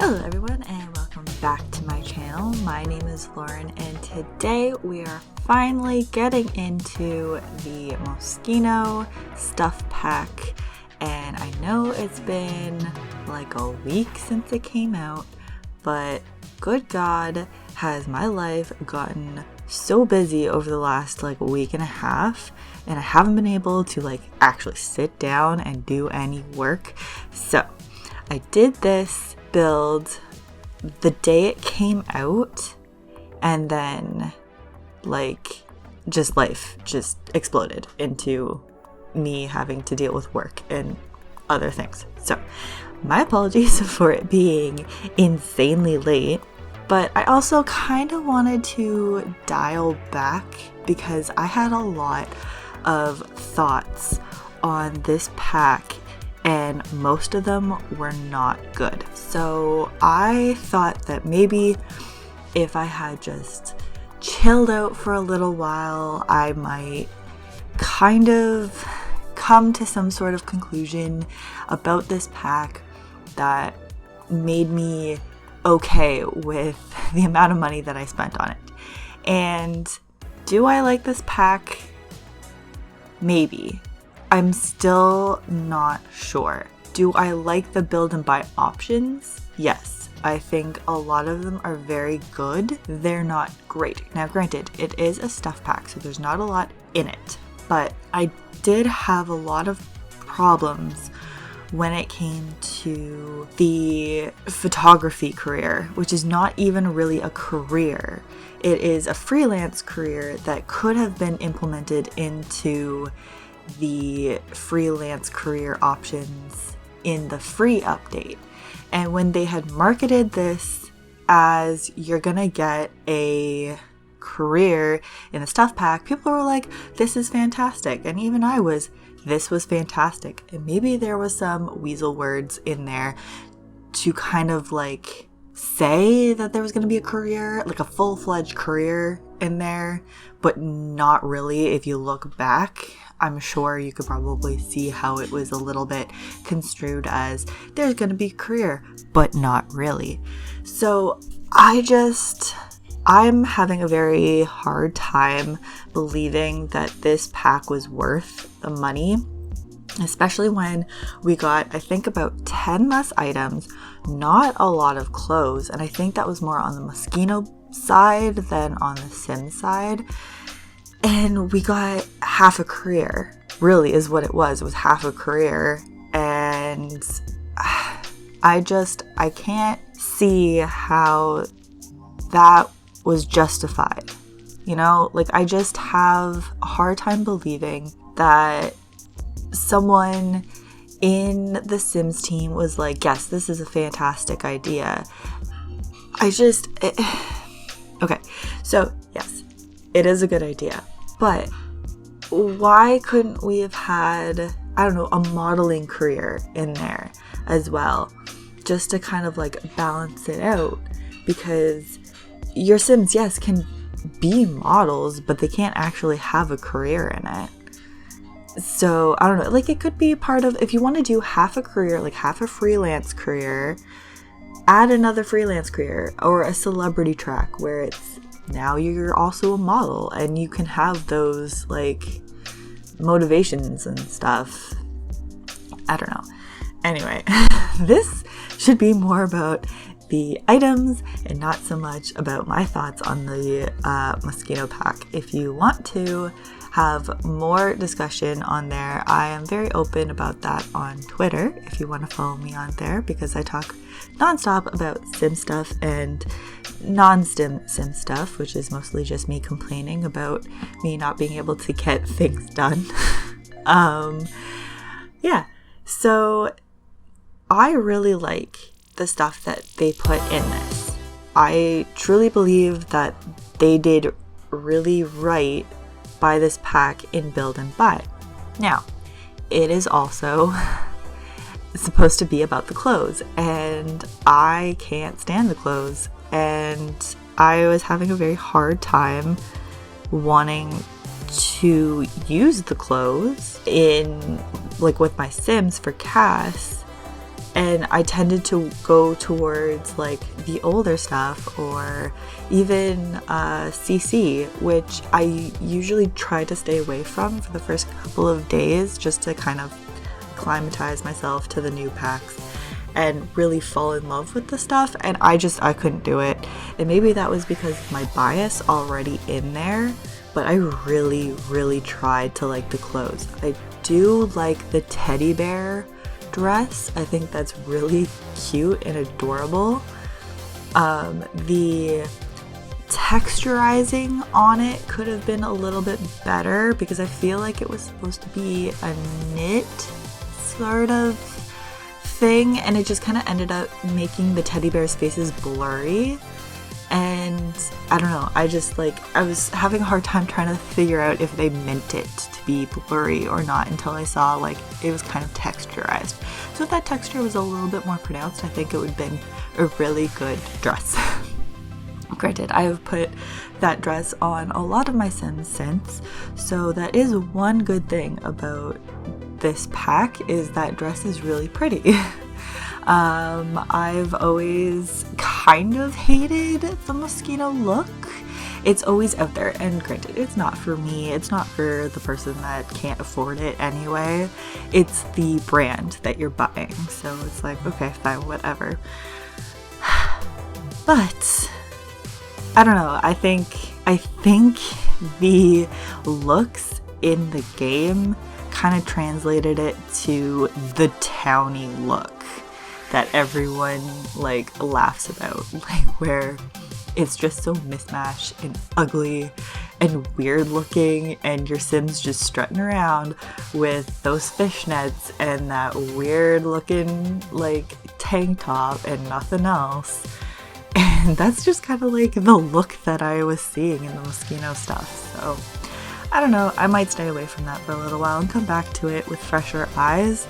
Hello everyone and welcome back to my channel. My name is Lauren and today we are finally getting into the Moschino stuff pack, and I know it's been like a week since it came out, but good God, has my life gotten so busy over the last week and a half, and I haven't been able to actually sit down and do any work. So I did this build the day it came out, and then life just exploded into me having to deal with work and other things. So my apologies for it being insanely late, but I also kind of wanted to dial back because I had a lot of thoughts on this pack and most of them were not good. So I thought that maybe if I had just chilled out for a little while, I might kind of come to some sort of conclusion about this pack that made me okay with the amount of money that I spent on it. And do I like this pack? Maybe. I'm still not sure. Do I like the build and buy options? Yes. I think a lot of them are very good. They're not great. Now granted, it is a stuff pack, so there's not a lot in it. But I did have a lot of problems when it came to the photography career, which is not even really a career. It is a freelance career that could have been implemented into the freelance career options in the free update. And when they had marketed this as you're gonna get a career in the stuff pack, people were like, this is fantastic. And even I was, this was fantastic. And maybe there was some weasel words in there to kind of say that there was going to be a career, a full-fledged career in there, but not really. If you look back, I'm sure you could probably see how it was a little bit construed as there's going to be a career, but not really. So I'm having a very hard time believing that this pack was worth the money, especially when we got, I think, about 10 less items, not a lot of clothes, and I think that was more on the Moschino side than on the Sim side. And we got half a career, really is what it was half a career, and I can't see how that was justified. I just have a hard time believing that someone in the Sims team was like, yes, this is a fantastic idea. Okay, so yes, it is a good idea, but why couldn't we have had, a modeling career in there as well, just to kind of balance it out? Because your Sims, yes, can be models, but they can't actually have a career in it. So I don't know, it could be part of, if you want to do half a career, half a freelance career, add another freelance career or a celebrity track where it's now you're also a model and you can have those motivations and stuff. I don't know. Anyway, this should be more about the items and not so much about my thoughts on the Moschino pack. If you want to have more discussion on there, I am very open about that on Twitter if you want to follow me on there, because I talk nonstop about Sim stuff and non-Sim stuff, which is mostly just me complaining about me not being able to get things done. So I really like the stuff that they put in this. I truly believe that they did really right by this pack in build and buy. Now, it is also supposed to be about the clothes, and I can't stand the clothes, and I was having a very hard time wanting to use the clothes in with my Sims for Cass And I tended to go towards like the older stuff, or even CC, which I usually try to stay away from for the first couple of days, just to kind of acclimatize myself to the new packs and really fall in love with the stuff. And I couldn't do it. And maybe that was because of my bias already in there, but I really, really tried to like the clothes. I do like the teddy bear dress. I think that's really cute and adorable. The texturizing on it could have been a little bit better, because I feel like it was supposed to be a knit sort of thing, and it just kind of ended up making the teddy bear's faces blurry. And I don't know, I was having a hard time trying to figure out if they meant it to be blurry or not, until I saw like it was kind of texturized. So if that texture was a little bit more pronounced, I think it would have been a really good dress. Granted, I have put that dress on a lot of my Sims since, so that is one good thing about this pack, is that dress is really pretty. I've always kind of hated the Moschino look. It's always out there, and granted, it's not for me, it's not for the person that can't afford it anyway. It's the brand that you're buying, so it's like, okay, fine, whatever. But I don't know, I think the looks in the game kind of translated it to the towny look that everyone like laughs about, like where it's just so mismatched and ugly and weird looking, and your Sims just strutting around with those fishnets and that weird looking like tank top and nothing else. And that's just kind of like the look that I was seeing in the Moschino stuff. So I don't know, I might stay away from that for a little while and come back to it with fresher eyes.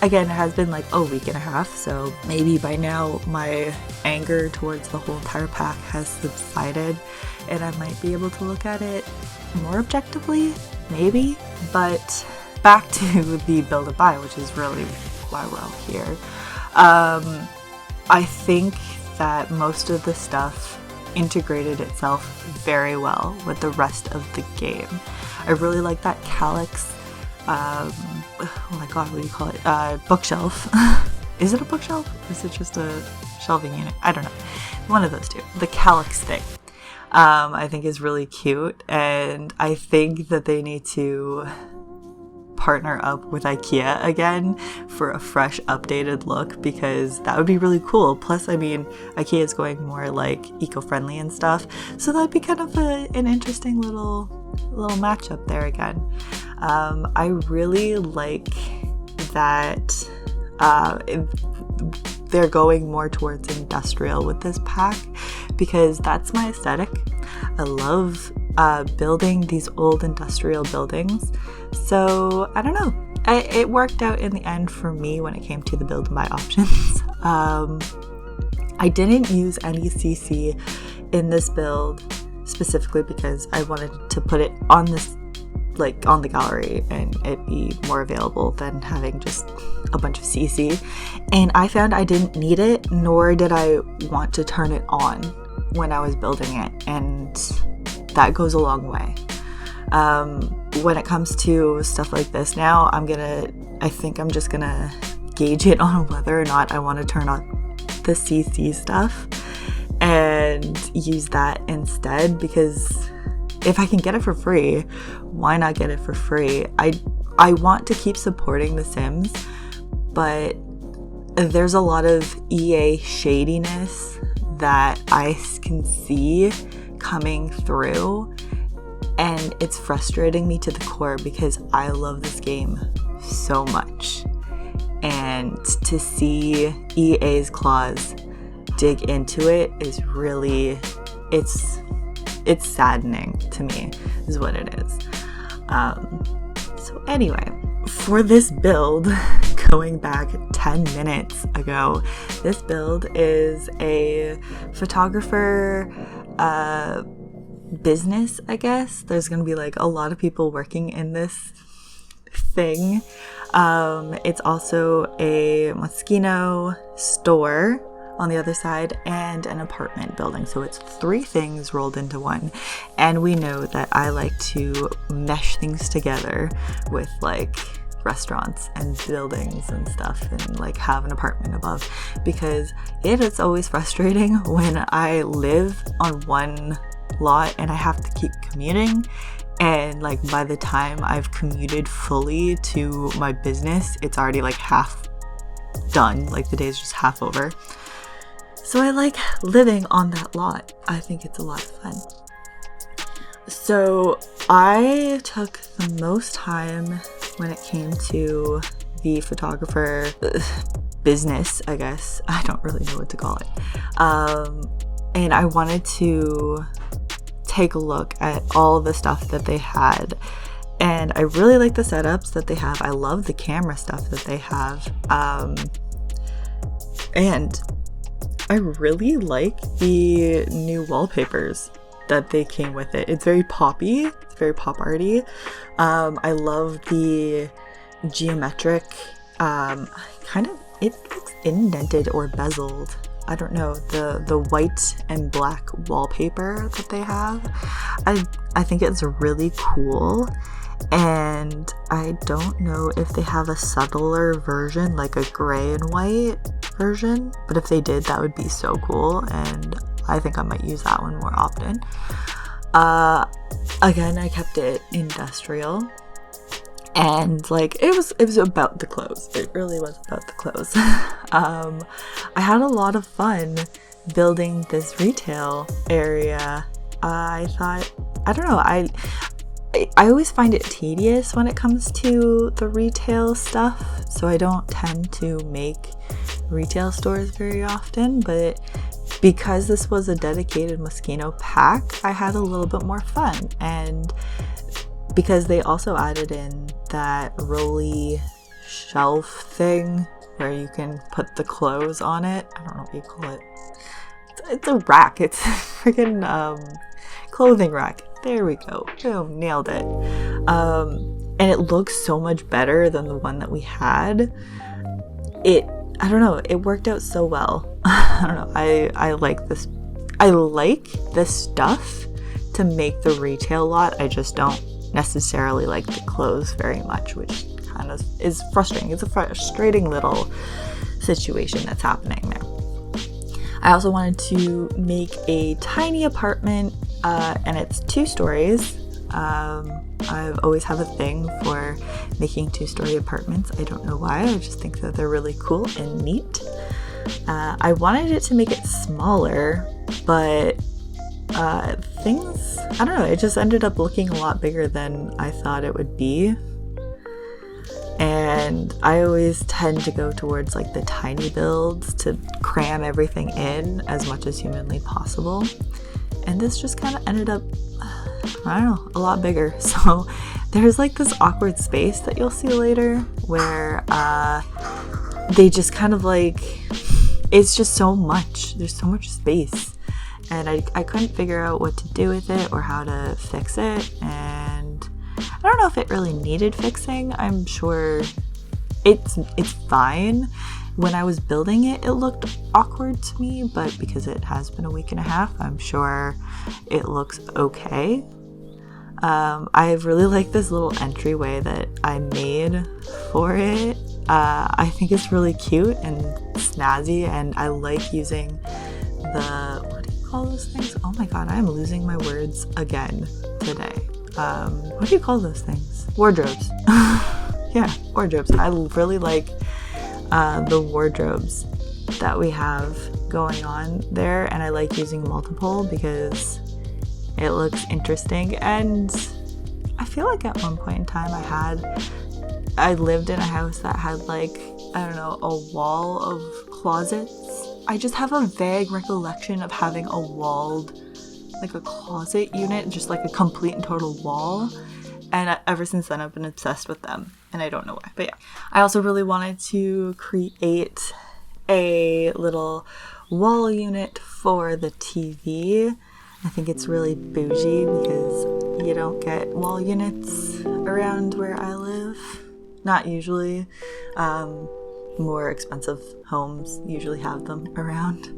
Again, it has been like a week and a half, so maybe by now my anger towards the whole entire pack has subsided and I might be able to look at it more objectively, maybe. But back to the build and buy, which is really why we're all here. I think that most of the stuff integrated itself very well with the rest of the game. I really like that calyx, oh my god, what do you call it? Bookshelf. Is it a bookshelf? Is it just a shelving unit? I don't know. One of those two. The calyx thing, I think is really cute, and I think that they need to partner up with IKEA again for a fresh, updated look, because that would be really cool. Plus, I mean, IKEA is going more like eco-friendly and stuff, so that'd be kind of an interesting little matchup there again. I really like that they're going more towards industrial with this pack, because that's my aesthetic. I love building these old industrial buildings. So I don't know, it worked out in the end for me when it came to the build and buy options. I didn't use any CC in this build specifically because I wanted to put it on this, like on the gallery, and it be more available than having just a bunch of CC. And I found I didn't need it, nor did I want to turn it on when I was building it, and that goes a long way. When it comes to stuff like this now, I think I'm just gonna gauge it on whether or not I want to turn on the CC stuff and use that instead, because if I can get it for free, why not get it for free? I want to keep supporting The Sims, but there's a lot of EA shadiness that I can see coming through, and it's frustrating me to the core because I love this game so much. And to see EA's claws dig into it is really, it's saddening to me, is what it is. So anyway, for this build, going back 10 minutes ago, this build is a photographer business, I guess. There's gonna be like a lot of people working in this thing. It's also a Moschino store on the other side and an apartment building. So it's 3 things rolled into one. And we know that I like to mesh things together with like restaurants and buildings and stuff, and like have an apartment above, because it is always frustrating when I live on one lot and I have to keep commuting, and like by the time I've commuted fully to my business, it's already like half done, like the day is just half over. So I like living on that lot. I think it's a lot of fun. So I took the most time when it came to the photographer business, I guess. I don't really know what to call it. And I wanted to take a look at all the stuff that they had. And I really like the setups that they have. I love the camera stuff that they have. And I really like the new wallpapers that they came with it. It's very poppy. It's very pop arty. I love the geometric, it looks indented or bezeled. I don't know, the white and black wallpaper that they have. I think it's really cool. And I don't know if they have a subtler version, like a gray and white version, but if they did, that would be so cool, and I think I might use that one more often. Again, I kept it industrial, and like it was about the clothes. It really was about the clothes. I had a lot of fun building this retail area. I thought, I don't know, I always find it tedious when it comes to the retail stuff, so I don't tend to make retail stores very often, but because this was a dedicated Moschino pack, I had a little bit more fun. And because they also added in that rolly shelf thing where you can put the clothes on it. I don't know what you call it. It's a rack. It's a freaking clothing rack. There we go. Boom, nailed it. And it looks so much better than the one that we had. I don't know, it worked out so well. I don't know, I like this. I like this stuff to make the retail lot. I just don't necessarily like the clothes very much, which kind of is frustrating. It's a frustrating little situation that's happening there. I also wanted to make a tiny apartment, and it's 2 stories. I've always have a thing for making 2-story apartments. I don't know why. I just think that they're really cool and neat. I wanted it to make it smaller, but I don't know, it just ended up looking a lot bigger than I thought it would be. And I always tend to go towards like the tiny builds to cram everything in as much as humanly possible. And this just kind of ended up, I don't know, a lot bigger. So there's like this awkward space that you'll see later where they just kind of like, it's just so much. There's so much space. And I couldn't figure out what to do with it or how to fix it. And I don't know if it really needed fixing. I'm sure it's fine. When I was building it, it looked awkward to me, but because it has been a week and a half, I'm sure it looks okay. I really like this little entryway that I made for it. I think it's really cute and snazzy, and I like using the, what do you call those things? Oh my god, I am losing my words again today. What do you call those things? Wardrobes. Yeah, wardrobes. I really like the wardrobes that we have going on there, and I like using multiple because it looks interesting. And I feel like at one point in time I lived in a house that had like, I don't know, a wall of closets. I just have a vague recollection of having a walled, like a closet unit, just like a complete and total wall. And ever since then, I've been obsessed with them, and I don't know why. But yeah, I also really wanted to create a little wall unit for the TV. I think it's really bougie because you don't get wall units around where I live. not usually. More expensive homes usually have them around.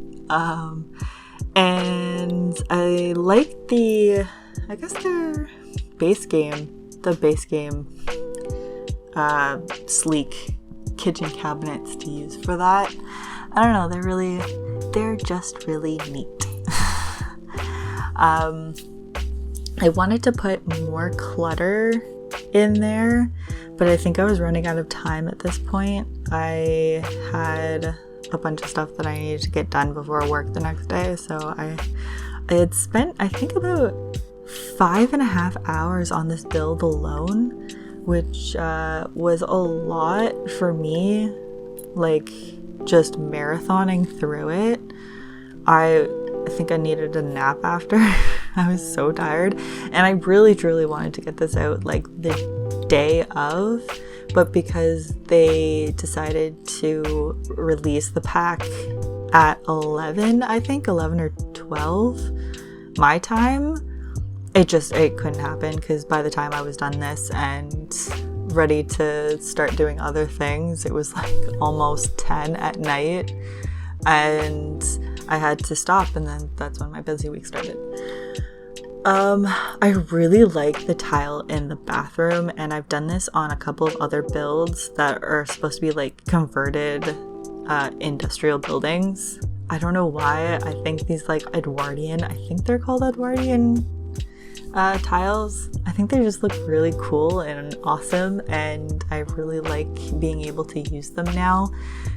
And I like their base game, sleek kitchen cabinets to use for that. I don't know, they're just really neat. I wanted to put more clutter in there, but I think I was running out of time at this point. I had a bunch of stuff that I needed to get done before work the next day, so I had spent, I think, about 5.5 hours on this build alone, which was a lot for me, like just marathoning through it. I think I needed a nap after. I was so tired, and I really truly wanted to get this out like the day of, but because they decided to release the pack at 11 or 12 my time, it couldn't happen, because by the time I was done this and ready to start doing other things, it was like almost 10 at night, and I had to stop, and then that's when my busy week started. I really like the tile in the bathroom, and I've done this on a couple of other builds that are supposed to be like converted industrial buildings. I don't know why. I think these like Edwardian, I think they're called Edwardian tiles. I think they just look really cool and awesome, and I really like being able to use them now,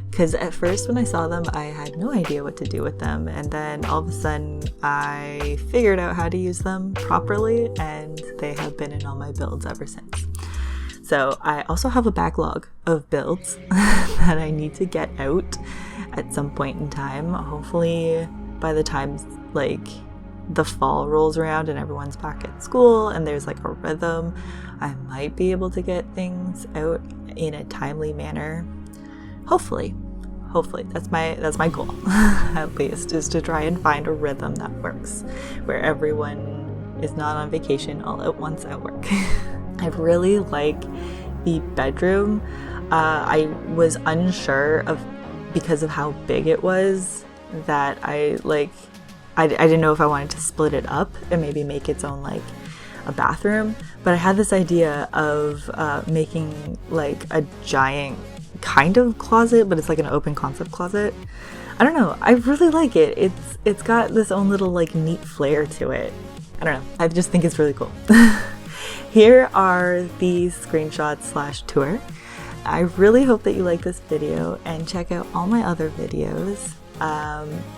because at first when I saw them I had no idea what to do with them, and then all of a sudden I figured out how to use them properly, and they have been in all my builds ever since. So I also have a backlog of builds that I need to get out at some point in time. Hopefully by the time like the fall rolls around and everyone's back at school and there's like a rhythm, I might be able to get things out in a timely manner. Hopefully that's my goal at least, is to try and find a rhythm that works where everyone is not on vacation all at once at work. I really like the bedroom. I was unsure of, because of how big it was, that I didn't know if I wanted to split it up and maybe make its own like a bathroom, but I had this idea of making like a giant kind of closet, but it's like an open concept closet. I don't know, I really like it. It's got this own little like neat flair to it. I don't know, I just think it's really cool. Here are the screenshots / tour. I really hope that you like this video and check out all my other videos.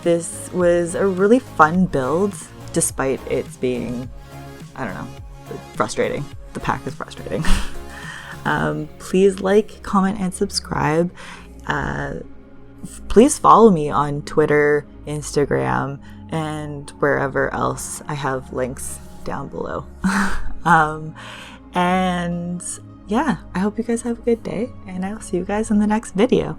This was a really fun build, despite it being, I don't know, frustrating. The pack is frustrating. Please like, comment, and subscribe. Please follow me on Twitter, Instagram, and wherever else. I have links down below. And yeah, I hope you guys have a good day, and I'll see you guys in the next video.